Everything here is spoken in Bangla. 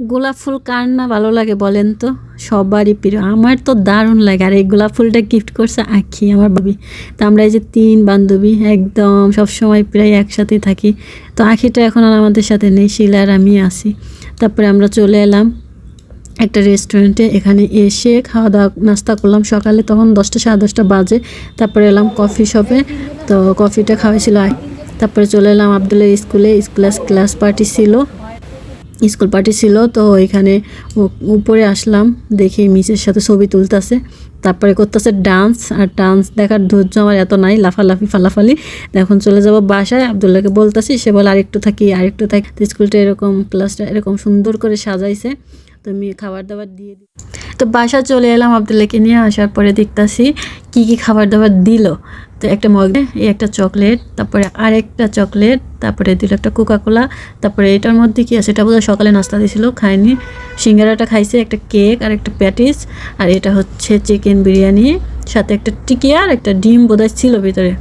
গোলাপ ফুল কার না ভালো লাগে বলেন তো? সবারই প্রিয়। আমার তো দারুণ লাগে। আর এই গোলাপ ফুলটা গিফট করছে আঁখি, আমার ভাবি। তো আমরা এই যে ৩ বান্ধবী একদম সবসময় প্রায় একসাথেই থাকি। তো আঁখিটা এখন আর আমাদের সাথে নেই, শিলা আর আমি আছি। তারপরে আমরা চলে এলাম একটা রেস্টুরেন্টে। এখানে এসে খাওয়া দাওয়া নাস্তা করলাম সকালে, তখন 10টা 10:30 বাজে। তারপরে এলাম কফি শপে, তো কফিটা খাওয়াইছিল। তারপরে চলে এলাম আবদুল্লাহ স্কুলে। ক্লাস পার্টি ছিল, স্কুল পার্টি ছিল। তো এখানে উপরে আসলাম, দেখি মিসের সাথে ছবি তুলতেছে, তারপরে করতেছে ডান্স। আর ডান্স দেখার ধৈর্য আমার এত নাই, লাফালাফি ফালাফালি। এখন চলে যাব বাসায়। আবদুল্লাহকে বলতেছি, সে বলে আরেকটু থাকি। তো স্কুলটা এরকম, ক্লাসটা এরকম সুন্দর করে সাজাইছে। তো আমি খাবার দাবার দিয়ে দিই। তো বাসা চলে এলাম আবদুল্লাহকে নিয়ে। আসার পরে দেখতেছি কি খাবার দাবার দিল। তো একটা মগে একটা চকলেট, তারপরে আরেকটা চকলেট, তারপরে দিল একটা কোকাকোলা। তারপরে এটার মধ্যে কি আছে, এটা বোধহয় সকালে নাস্তা দিয়েছিল, খায়নি। সিঙ্গারাটা খাইছে, একটা কেক আর একটা প্যাটিস। আর এটা হচ্ছে চিকেন বিরিয়ানি, সাথে একটা টিকিয়া আর একটা ডিম বোধহয় ছিল ভিতরে।